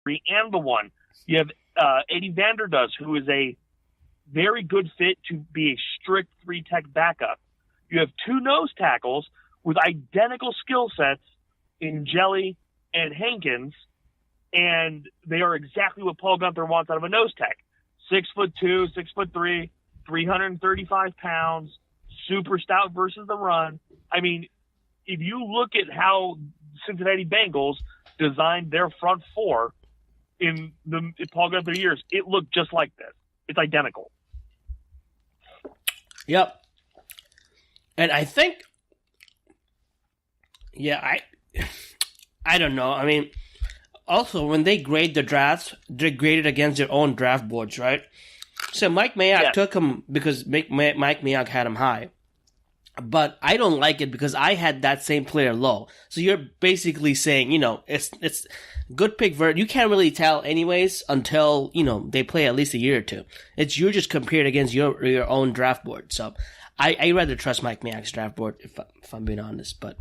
and the one. You have Eddie Vanderdoes, who is a very good fit to be a strict 3-tech backup. You have 2 nose tackles with identical skill sets in Jelly and Hankins, and they are exactly what Paul Gunther wants out of a nose tech. 6'2", 6'3", 335 pounds, super stout versus the run. I mean, if you look at how Cincinnati Bengals designed their front four in the Paul Gunther years, it looked just like this. It's identical. Yep. And I think, I don't know. I mean, also when they grade the drafts, they're graded against their own draft boards, right? So Mike Mayock took him because Mike Mayock had him high. But I don't like it because I had that same player low. So you're basically saying, it's good pick. You can't really tell anyways until, they play at least a year or two. You're just compared against your own draft board. So I rather trust Mike Mayock's draft board if I'm being honest. But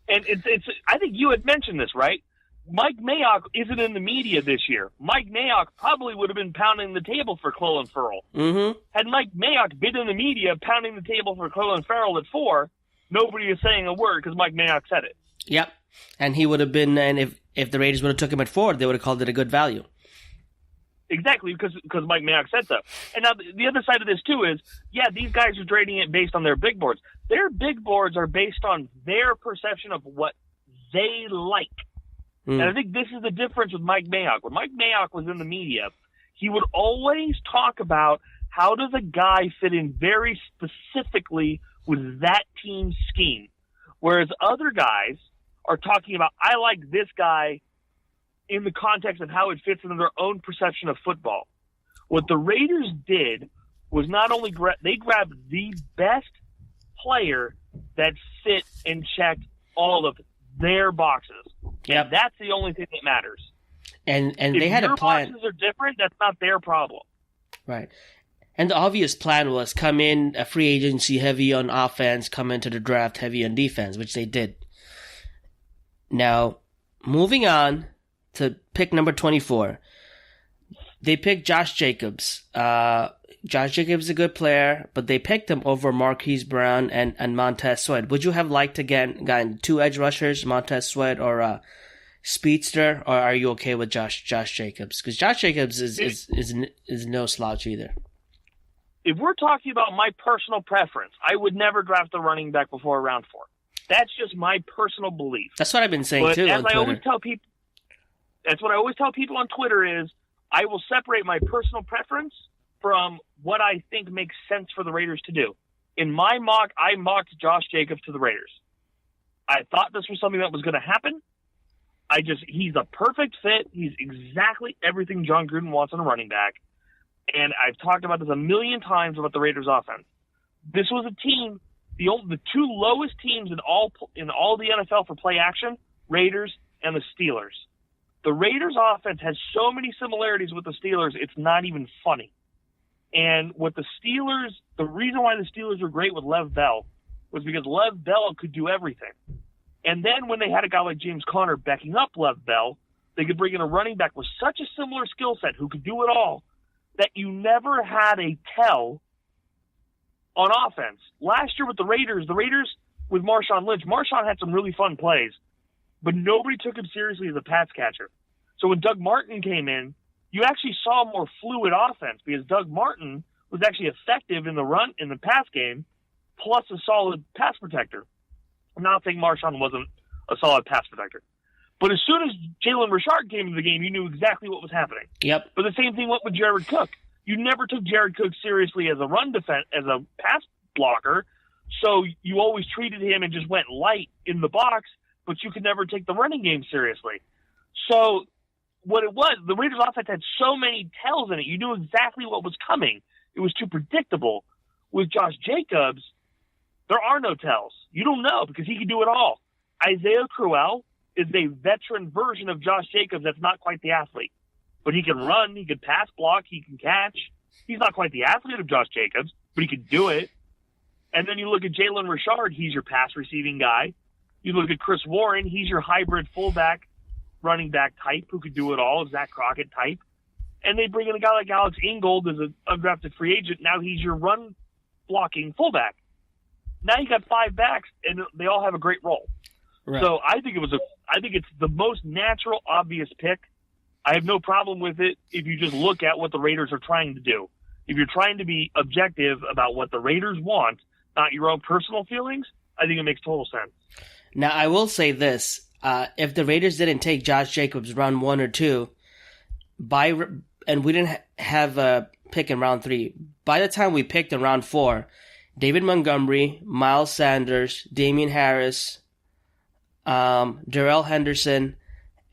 it's I think you had mentioned this, right? Mike Mayock isn't in the media this year. Mike Mayock probably would have been pounding the table for Clelin Ferrell. Mm-hmm. Had Mike Mayock been in the media pounding the table for Clelin Ferrell at 4, nobody is saying a word because Mike Mayock said it. Yep. And he would have been, and if the Raiders would have took him at 4, they would have called it a good value. Exactly, because Mike Mayock said so. And now the other side of this, too, is, these guys are grading it based on their big boards. Their big boards are based on their perception of what they like. And I think this is the difference with Mike Mayock. When Mike Mayock was in the media, he would always talk about how does a guy fit in very specifically with that team's scheme. Whereas other guys are talking about, I like this guy in the context of how it fits into their own perception of football. What the Raiders did was not only they grabbed the best player that fit and checked all of their boxes. Yep. That's the only thing that matters. And if they had a plan. If your boxes are different, that's not their problem. Right. And the obvious plan was come in a free agency heavy on offense, come into the draft heavy on defense, which they did. Now, moving on to pick number 24. They picked Josh Jacobs. Josh Jacobs is a good player, but they picked him over Marquise Brown and Montez Sweat. Would you have liked to gotten 2 edge rushers, Montez Sweat or a speedster, or are you okay with Josh Jacobs? Because Josh Jacobs is no slouch either. If we're talking about my personal preference, I would never draft a running back before round 4. That's just my personal belief. That's what I've been saying too on Twitter. That's what I always tell people on Twitter is I will separate my personal preference from what I think makes sense for the Raiders to do. In my mock, I mocked Josh Jacobs to the Raiders. I thought this was something that was going to happen. He's a perfect fit. He's exactly everything John Gruden wants in a running back. And I've talked about this a million times about the Raiders offense. This was a team, the 2 lowest teams in all the NFL for play action, Raiders and the Steelers. The Raiders offense has so many similarities with the Steelers, it's not even funny. And what the reason why the Steelers were great with Lev Bell was because Lev Bell could do everything. And then when they had a guy like James Conner backing up Lev Bell, they could bring in a running back with such a similar skill set who could do it all that you never had a tell on offense. Last year with the Raiders with Marshawn Lynch, Marshawn had some really fun plays, but nobody took him seriously as a pass catcher. So when Doug Martin came in, you actually saw a more fluid offense because Doug Martin was actually effective in the pass game, plus a solid pass protector. I'm not saying Marshawn wasn't a solid pass protector. But as soon as Jalen Richard came into the game, you knew exactly what was happening. Yep. But the same thing went with Jared Cook. You never took Jared Cook seriously as a run defense, as a pass blocker, so you always treated him and just went light in the box, but you could never take the running game seriously. So what it was, the Raiders offense had so many tells in it. You knew exactly what was coming. It was too predictable. With Josh Jacobs, there are no tells. You don't know because he can do it all. Isaiah Crowell is a veteran version of Josh Jacobs that's not quite the athlete. But he can run, he can pass block, he can catch. He's not quite the athlete of Josh Jacobs, but he can do it. And then you look at Jalen Richard, he's your pass receiving guy. You look at Chris Warren, he's your hybrid fullback running back type who could do it all, Zach Crockett type. And they bring in a guy like Alex Ingold as an undrafted free agent. Now he's your run blocking fullback. Now you got 5 backs, and they all have a great role. Right. So I think it's the most natural, obvious pick. I have no problem with it if you just look at what the Raiders are trying to do. If you're trying to be objective about what the Raiders want, not your own personal feelings, I think it makes total sense. Now, I will say this. If the Raiders didn't take Josh Jacobs round 1 or 2, and we didn't have a pick in round 3, by the time we picked in round 4, David Montgomery, Miles Sanders, Damian Harris, Darrell Henderson,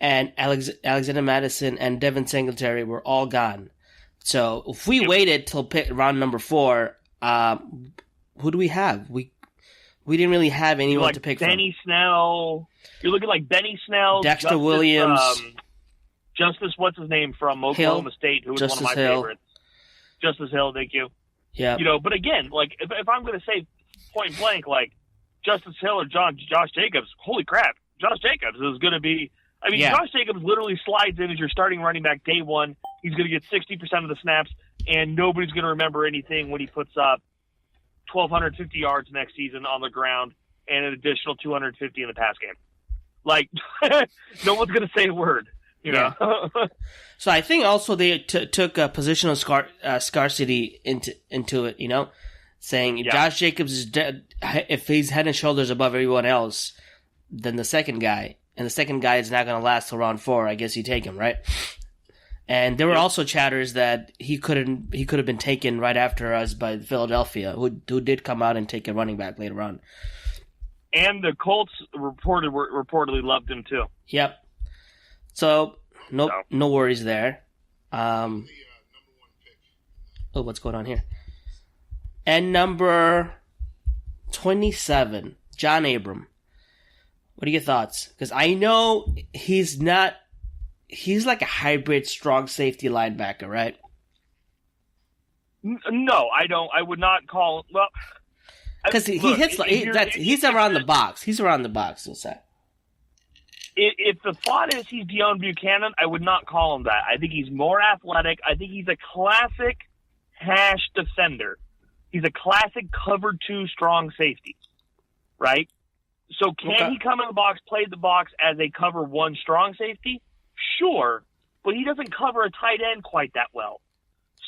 and Alexander Madison and Devin Singletary were all gone. So if we waited till pick round number 4, who do we have? We didn't really have anyone to pick Benny from. Snell. You're looking like Benny Snell, Dexter Williams, Justice, what's his name from Oklahoma State, who was one of my favorites. Justice Hill, thank you. Yeah. But again, like if I'm going to say point blank, like Justice Hill or Josh Jacobs, holy crap, Josh Jacobs is going to be. I mean, Josh Jacobs literally slides in as your starting running back day one. He's going to get 60% of the snaps, and nobody's going to remember anything when he puts up 1,250 yards next season on the ground and an additional 250 in the pass game. Like, no one's going to say a word, you know? So I think also they took a positional scarcity into it, saying if Josh Jacobs is dead, if he's head and shoulders above everyone else, then the second guy. And the second guy is not going to last till round 4. I guess you take him, right? And there were also chatters that he could have been taken right after us by Philadelphia, who did come out and take a running back later on. And the Colts reportedly loved him too. Yep. So no worries there. What's going on here? And number 27, John Abram. What are your thoughts? Because I know he's like a hybrid strong safety linebacker, right? No, I don't. I would not call. Well, because he's around the box. He's around the box. We'll say. If the thought is he's Deion Buchanan, I would not call him that. I think he's more athletic. I think he's a classic hash defender. He's a classic cover 2 strong safety, right? So can he come in the box, play the box as a cover 1 strong safety? Sure, but he doesn't cover a tight end quite that well.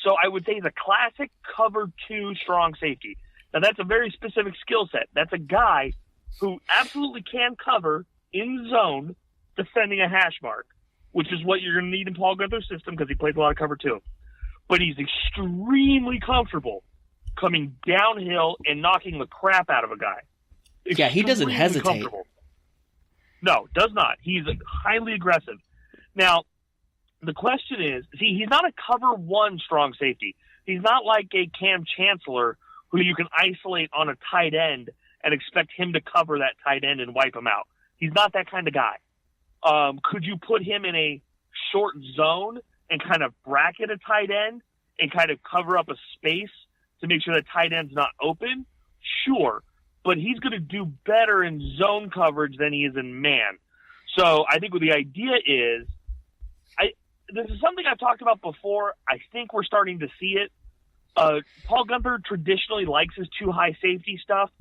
So I would say he's a classic cover 2 strong safety. Now that's a very specific skill set. That's a guy who absolutely can cover in zone defending a hash mark, which is what you're going to need in Paul Guenther's system because he plays a lot of cover 2. But he's extremely comfortable coming downhill and knocking the crap out of a guy. Yeah, he doesn't hesitate. No, does not. He's highly aggressive. Now, the question is, he's not a cover 1 strong safety. He's not like a Cam Chancellor who you can isolate on a tight end and expect him to cover that tight end and wipe him out. He's not that kind of guy. Could you put him in a short zone and kind of bracket a tight end and kind of cover up a space to make sure that tight end's not open? Sure. But he's going to do better in zone coverage than he is in man. So I think what the idea is, this is something I've talked about before. I think we're starting to see it. Paul Guenther traditionally likes his 2 high safety stuff,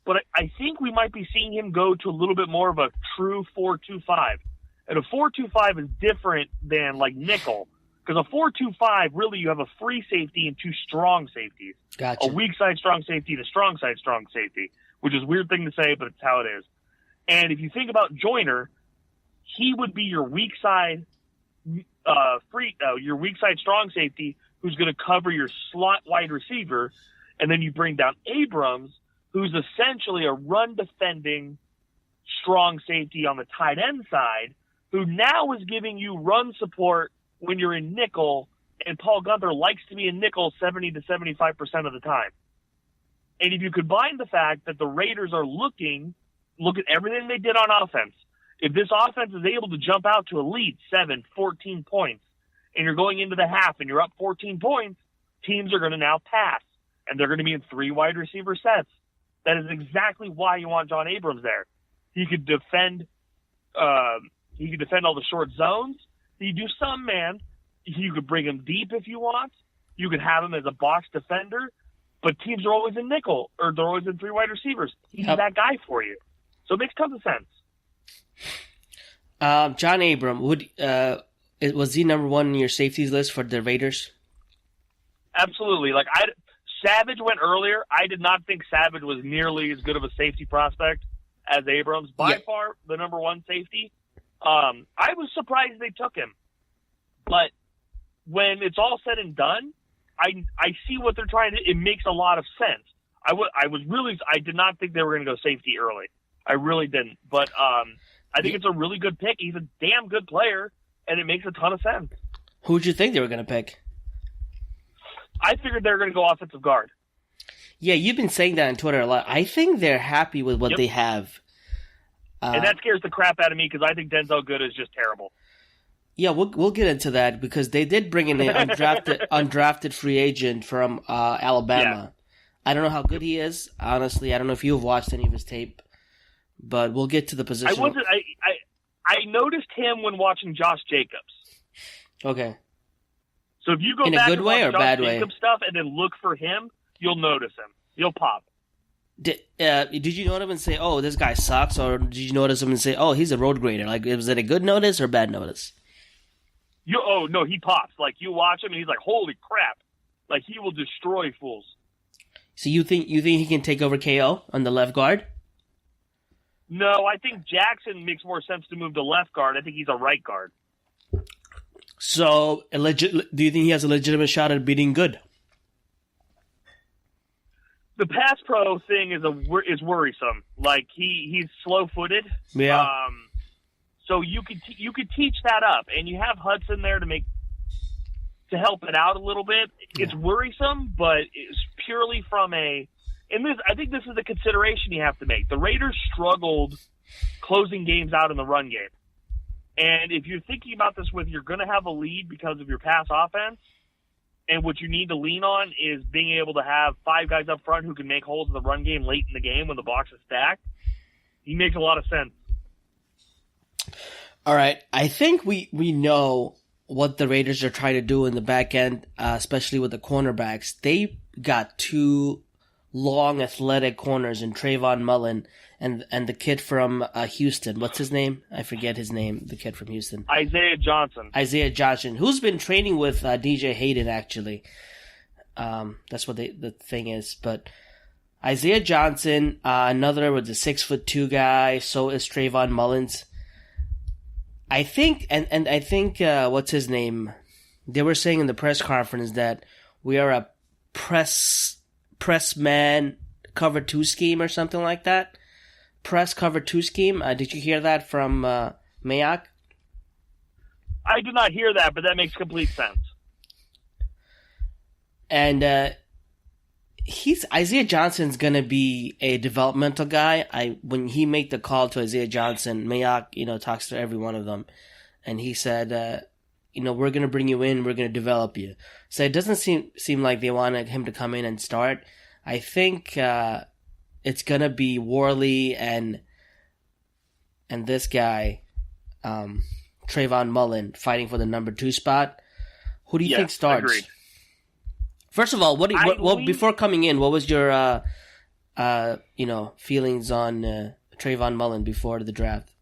but I think we might be seeing him go to a little bit more of a true 4-2-5. And a 4-2-5 is different than like nickel, because a 4-2-5, really you have a free safety and 2 strong safeties. Gotcha. A weak side strong safety and a strong side strong safety, which is a weird thing to say, but it's how it is. And if you think about Joyner, he would be your weak side your weak side strong safety who's going to cover your slot wide receiver, and then you bring down Abrams, who's essentially a run defending strong safety on the tight end side, who now is giving you run support when you're in nickel, and Paul Guenther likes to be in nickel 70 to 75% of the time. And if you combine the fact that the Raiders are look at everything they did on offense, if this offense is able to jump out to a lead 7, 14 points, and you're going into the half and you're up 14 points, teams are going to now pass, and they're going to be in 3 wide receiver sets. That is exactly why you want John Abrams there. He could defend He can defend all the short zones. You do some man. You could bring him deep if you want. You could have him as a box defender. But teams are always in nickel, or they're always in 3 wide receivers. He's that guy for you. So it makes tons of sense. John Abram, was he number 1 in your safeties list for the Raiders? Absolutely. Savage went earlier. I did not think Savage was nearly as good of a safety prospect as Abrams. By far, the number 1 safety. I was surprised they took him. But when it's all said and done, I see what they're trying to. It makes a lot of sense. I did not think they were going to go safety early. I really didn't. But I think it's a really good pick. He's a damn good player, and it makes a ton of sense. Who would you think they were going to pick? I figured they were going to go offensive guard. Yeah, you've been saying that on Twitter a lot. I think they're happy with what they have. And that scares the crap out of me because I think Denzel Good is just terrible. Yeah, we'll get into that because they did bring in an undrafted free agent from Alabama. Yeah. I don't know how good he is. Honestly, I don't know if you've watched any of his tape, but we'll get to the position. I noticed him when watching Josh Jacobs. Okay. So if you go in back a good and way watch or Josh bad Jacobs way stuff and then look for him, you'll notice him. You'll pop. Did you notice him and say, "Oh, this guy sucks," or did you notice him and say, "Oh, he's a road grader"? Was it a good notice or bad notice? Oh no, he pops. You watch him and he's like, "Holy crap!" He will destroy fools. So you think he can take over KO on the left guard? No, I think Jackson makes more sense to move to left guard. I think he's a right guard. So, do you think he has a legitimate shot at beating Good? The pass pro thing is worrisome. He's slow-footed. Yeah. So you could teach that up, and you have Hudson there to help it out a little bit. Yeah. It's worrisome, but it's purely from I think this is a consideration you have to make. The Raiders struggled closing games out in the run game. And if you're thinking about this you're going to have a lead because of your pass offense, and what you need to lean on is being able to have 5 guys up front who can make holes in the run game late in the game when the box is stacked, he makes a lot of sense. All right. I think we know what the Raiders are trying to do in the back end, especially with the cornerbacks. They got 2 long, athletic corners in Trayvon Mullen and the kid from Houston. What's his name? I forget his name, the kid from Houston. Isaiah Johnson, who's been training with DJ Hayden, actually. That's what the thing is. But Isaiah Johnson, another was a 6'2" guy, so is Trayvon Mullins. I think, and I think, what's his name? They were saying in the press conference that we are a press man cover 2 scheme or something like that. Press cover 2 scheme. Did you hear that from Mayock? I did not hear that, but that makes complete sense. And Isaiah Johnson's gonna be a developmental guy. When he made the call to Isaiah Johnson, Mayock, talks to every one of them, and he said, we're gonna bring you in, we're gonna develop you. So it doesn't seem like they wanted him to come in and start. I think it's gonna be Worley and this guy, Trayvon Mullen, fighting for the number 2 spot. Who do you think starts? Agreed. First of all, before coming in, what was your feelings on Trayvon Mullen before the draft?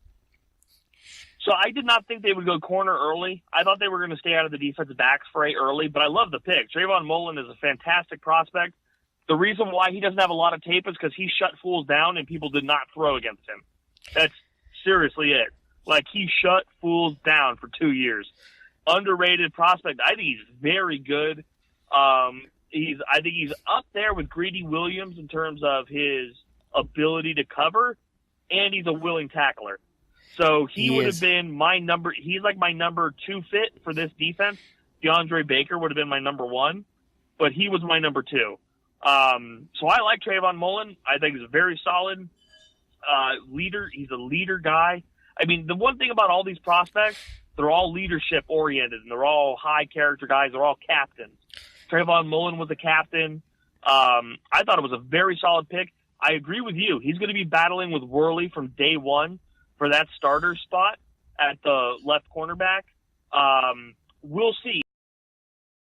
So I did not think they would go corner early. I thought they were going to stay out of the defensive backs fray early, but I love the pick. Trayvon Mullen is a fantastic prospect. The reason why he doesn't have a lot of tape is because he shut fools down and people did not throw against him. That's seriously it. He shut fools down for 2 years. Underrated prospect. I think he's very good. I think he's up there with Greedy Williams in terms of his ability to cover, and he's a willing tackler. So he would have been my number. He's my number 2 fit for this defense. DeAndre Baker would have been my number 1, but he was my number 2. So I like Trayvon Mullen. I think he's a very solid leader. He's a leader guy. I mean, the one thing about all these prospects, they're all leadership oriented, and they're all high character guys. They're all captains. Trayvon Mullen was a captain. I thought it was a very solid pick. I agree with you. He's going to be battling with Worley from day one for that starter spot at the left cornerback. We'll see.